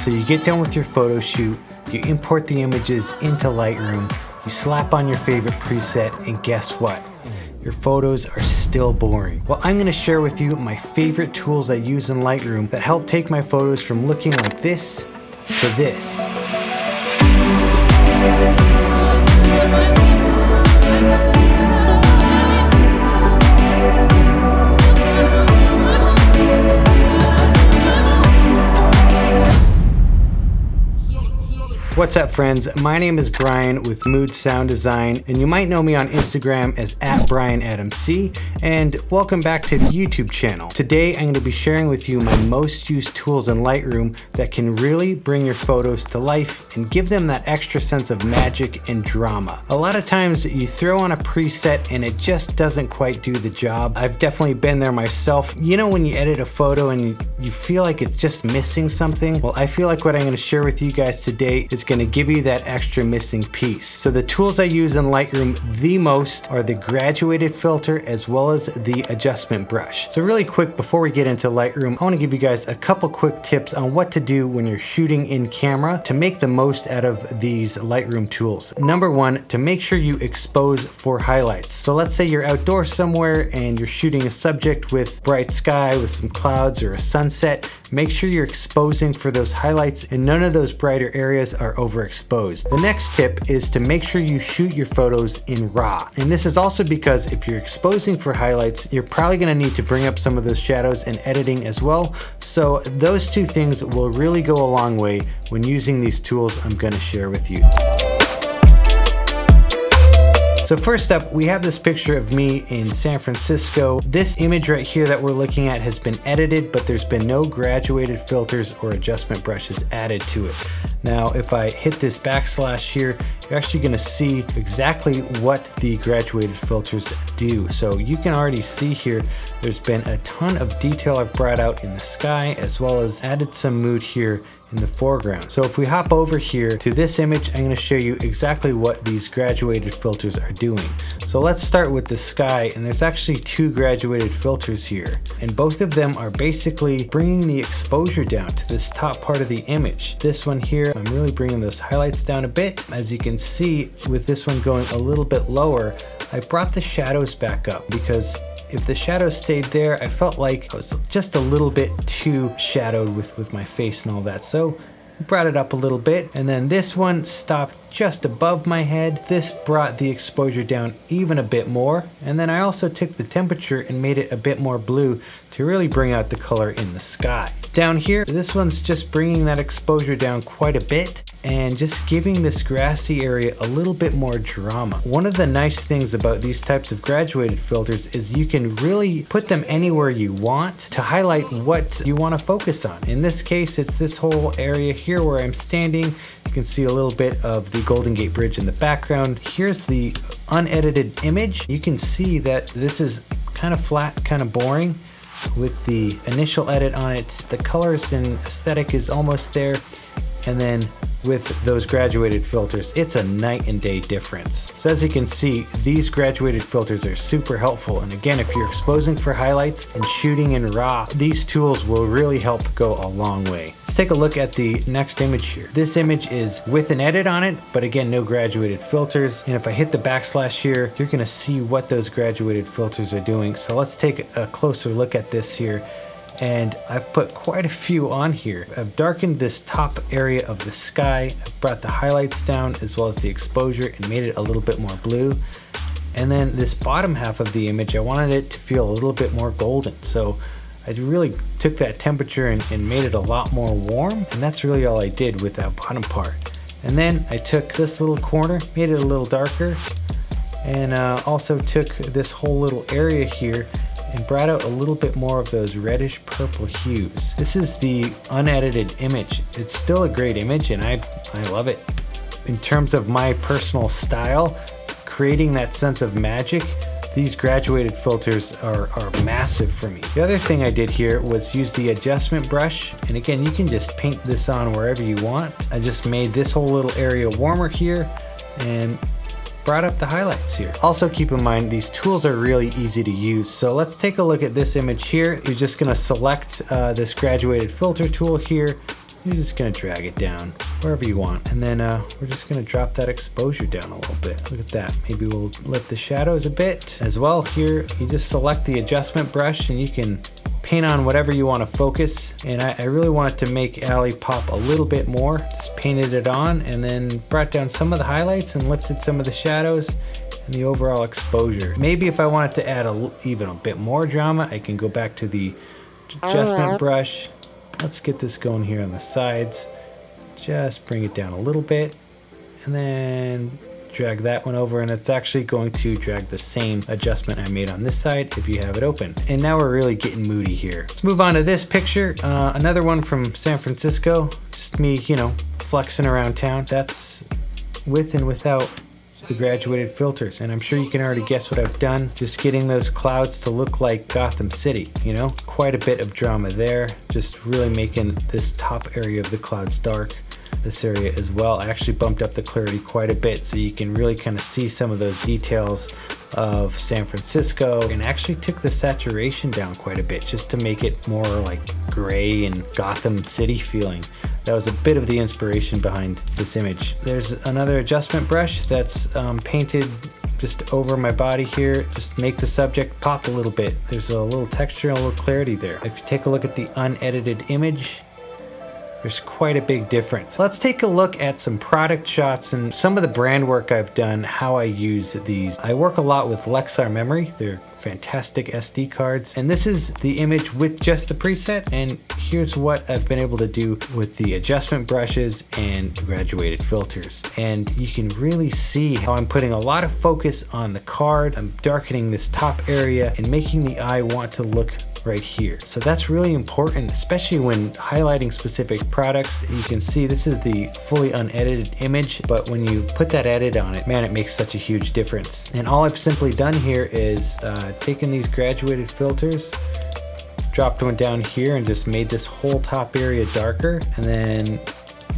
So you get done with your photo shoot, you import the images into Lightroom, you slap on your favorite preset, and guess what? Your photos are still boring. Well, I'm gonna share with you my favorite tools I use in Lightroom that help take my photos from looking like this to this. What's up, friends? My name is Brian with Mood Sound Design, and you might know me on Instagram as @BrianAdamC, and welcome back to the YouTube channel. Today, I'm going to be sharing with you my most used tools in Lightroom that can really bring your photos to life and give them that extra sense of magic and drama. A lot of times you throw on a preset and it just doesn't quite do the job. I've definitely been there myself. You know when you edit a photo and you feel like it's just missing something? Well, I feel like what I'm going to share with you guys today is going to give you that extra missing piece. So the tools I use in Lightroom the most are the graduated filter as well as the adjustment brush. So really quick, before we get into Lightroom, I want to give you guys a couple quick tips on what to do when you're shooting in camera to make the most out of these Lightroom tools. Number one, to make sure you expose for highlights. So let's say you're outdoors somewhere and you're shooting a subject with bright sky with some clouds or a sunset. Make sure you're exposing for those highlights and none of those brighter areas are overexposed. The next tip is to make sure you shoot your photos in RAW. And this is also because if you're exposing for highlights, you're probably gonna need to bring up some of those shadows in editing as well. So those two things will really go a long way when using these tools I'm gonna share with you. So first up, we have this picture of me in San Francisco. This image right here that we're looking at has been edited, but there's been no graduated filters or adjustment brushes added to it. Now, if I hit this backslash here, you're actually gonna see exactly what the graduated filters do. So you can already see here, there's been a ton of detail I've brought out in the sky, as well as added some mood here in the foreground. So if we hop over here to this image, I'm going to show you exactly what these graduated filters are doing. So let's start with the sky, and there's actually two graduated filters here, and both of them are basically bringing the exposure down to this top part of the image. This one here, I'm really bringing those highlights down a bit. As you can see, with this one going a little bit lower, I brought the shadows back up because if the shadows stayed there, I felt like I was just a little bit too shadowed with my face and all that. So I brought it up a little bit, and then this one stopped just above my head. This brought the exposure down even a bit more, and then I also took the temperature and made it a bit more blue to really bring out the color in the sky. Down here, this one's just bringing that exposure down quite a bit and just giving this grassy area a little bit more drama. One of the nice things about these types of graduated filters is you can really put them anywhere you want to highlight what you want to focus on. In this case, it's this whole area here where I'm standing. You can see a little bit of the Golden Gate Bridge in the background. Here's the unedited image. You can see that this is kind of flat, kind of boring. With the initial edit on it, the colors and aesthetic is almost there. And then with those graduated filters, it's a night and day difference. So as you can see, these graduated filters are super helpful. And again, if you're exposing for highlights and shooting in RAW, these tools will really help go a long way. Let's take a look at the next image here. This image is with an edit on it, but again, no graduated filters. And if I hit the backslash here, you're gonna see what those graduated filters are doing. So let's take a closer look at this here. And I've put quite a few on here. I've darkened this top area of the sky. I've brought the highlights down as well as the exposure and made it a little bit more blue. And then this bottom half of the image, I wanted it to feel a little bit more golden. So I really took that temperature and made it a lot more warm. And that's really all I did with that bottom part. And then I took this little corner, made it a little darker, and also took this whole little area here and brought out a little bit more of those reddish purple hues. This is the unedited image. It's still a great image and I love it. In terms of my personal style, creating that sense of magic, these graduated filters are massive for me. The other thing I did here was use the adjustment brush. And again, you can just paint this on wherever you want. I just made this whole little area warmer here and brought up the highlights here. Also keep in mind, these tools are really easy to use. So let's take a look at this image here. You're just gonna select this graduated filter tool here, You're just gonna drag it down wherever you want. And then we're just gonna drop that exposure down a little bit. Look at that. Maybe we'll lift the shadows a bit as well. Here, you just select the adjustment brush and you can paint on whatever you want to focus. And I really wanted to make Alley pop a little bit more. Just painted it on and then brought down some of the highlights and lifted some of the shadows and the overall exposure. Maybe if I wanted to add even a bit more drama, I can go back to the adjustment brush. Let's get this going here on the sides. Just bring it down a little bit and then drag that one over, and it's actually going to drag the same adjustment I made on this side if you have it open. And now we're really getting moody here. Let's move on to this picture. Another one from San Francisco. Just me, you know, flexing around town. That's with and without the graduated filters, and I'm sure you can already guess what I've done. Just getting those clouds to look like Gotham City, you know? Quite a bit of drama there. Just really making this top area of the clouds dark. This area as well. I actually bumped up the clarity quite a bit so you can really kind of see some of those details of San Francisco, and actually took the saturation down quite a bit just to make it more like gray and Gotham City feeling. That was a bit of the inspiration behind this image. There's another adjustment brush that's painted just over my body here. Just make the subject pop a little bit. There's a little texture and a little clarity there. If you take a look at the unedited image, there's quite a big difference. Let's take a look at some product shots and some of the brand work I've done, how I use these. I work a lot with Lexar memory. They're fantastic SD cards. And this is the image with just the preset. And here's what I've been able to do with the adjustment brushes and graduated filters. And you can really see how I'm putting a lot of focus on the card. I'm darkening this top area and making the eye want to look right here. So that's really important, especially when highlighting specific products. You can see this is the fully unedited image, but when you put that edit on it, man, it makes such a huge difference. And all I've simply done here is taken these graduated filters, dropped one down here and just made this whole top area darker, and then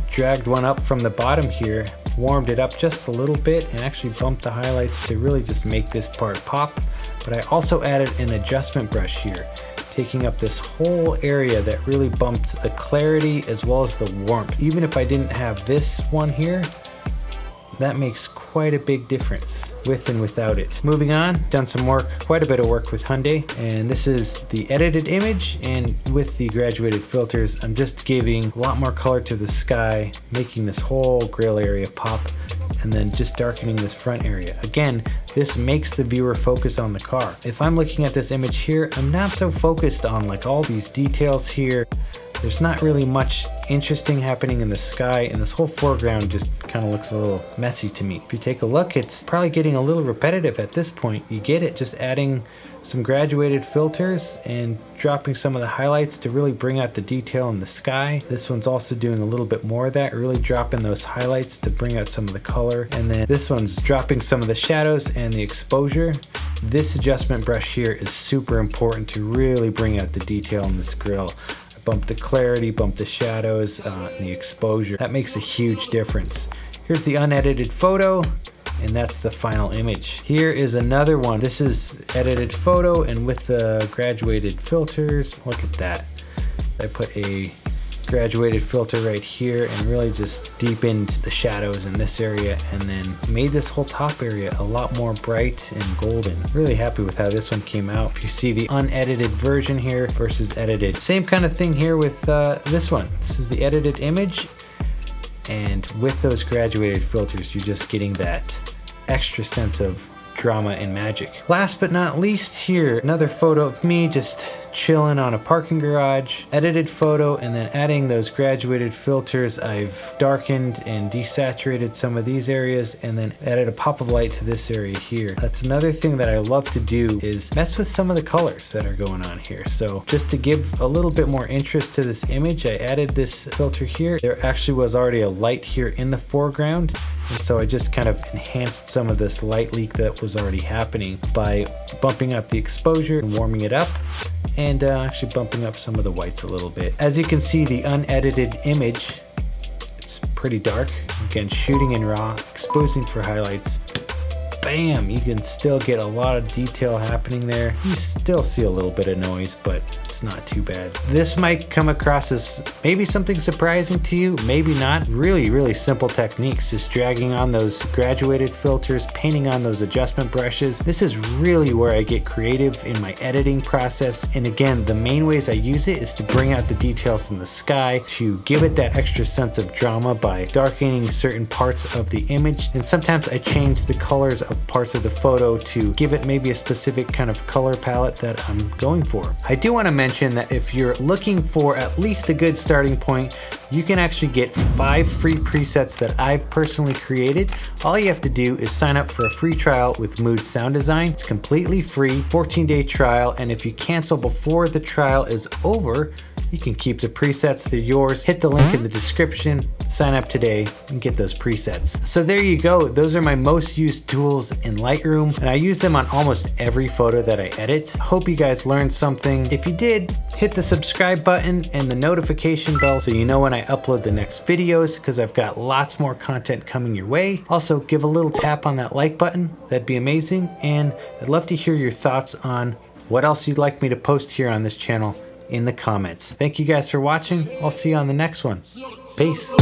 dragged one up from the bottom here, warmed it up just a little bit, and actually bumped the highlights to really just make this part pop. But I also added an adjustment brush here, taking up this whole area that really bumped the clarity as well as the warmth. Even if I didn't have this one here, that makes quite a big difference with and without it. Moving on, done some work, quite a bit of work with Hyundai, and this is the edited image, and with the graduated filters, I'm just giving a lot more color to the sky, making this whole grill area pop, and then just darkening this front area. Again, this makes the viewer focus on the car. If I'm looking at this image here, I'm not so focused on like all these details here. There's not really much interesting happening in the sky, and this whole foreground just kind of looks a little messy to me. If you take a look, it's probably getting a little repetitive at this point. You get it, just adding some graduated filters and dropping some of the highlights to really bring out the detail in the sky. This one's also doing a little bit more of that, really dropping those highlights to bring out some of the color. And then this one's dropping some of the shadows and the exposure. This adjustment brush here is super important to really bring out the detail in this grill. Bump the clarity, bump the shadows, and the exposure. That makes a huge difference. Here's the unedited photo, and that's the final image. Here is another one. This is edited photo, and with the graduated filters, look at that. I put a graduated filter right here and really just deepened the shadows in this area, and then made this whole top area a lot more bright and golden. Really happy with how this one came out. If you see the unedited version here versus edited, same kind of thing here with this one. This is the edited image, and with those graduated filters, you're just getting that extra sense of drama and magic. Last but not least, here another photo of me just chilling on a parking garage. Edited photo, and then adding those graduated filters. I've darkened and desaturated some of these areas, and then added a pop of light to this area here. That's another thing that I love to do, is mess with some of the colors that are going on here. So just to give a little bit more interest to this image, I added this filter here. There actually was already a light here in the foreground, and so I just kind of enhanced some of this light leak that was already happening by bumping up the exposure and warming it up, and actually bumping up some of the whites a little bit. As you can see, the unedited image, it's pretty dark. Again, shooting in RAW, exposing for highlights, bam, you can still get a lot of detail happening there. You still see a little bit of noise, but it's not too bad. This might come across as maybe something surprising to you, maybe not. Really simple techniques, just dragging on those graduated filters, painting on those adjustment brushes. This is really where I get creative in my editing process. And again, the main ways I use it is to bring out the details in the sky, to give it that extra sense of drama by darkening certain parts of the image. And sometimes I change the colors of parts of the photo to give it maybe a specific kind of color palette that I'm going for. I do want to mention that if you're looking for at least a good starting point, you can actually get 5 free presets that I've personally created. All you have to do is sign up for a free trial with Mood Sound Design. It's completely free, 14-day trial, and if you cancel before the trial is over, you can keep the presets, they're yours. Hit the link in the description, sign up today, and get those presets. So there you go, those are my most used tools in Lightroom, and I use them on almost every photo that I edit. Hope you guys learned something. If you did, hit the subscribe button and the notification bell so you know when I upload the next videos, because I've got lots more content coming your way. Also, give a little tap on that like button, that'd be amazing, and I'd love to hear your thoughts on what else you'd like me to post here on this channel in the comments. Thank you guys for watching. I'll see you on the next one. Peace.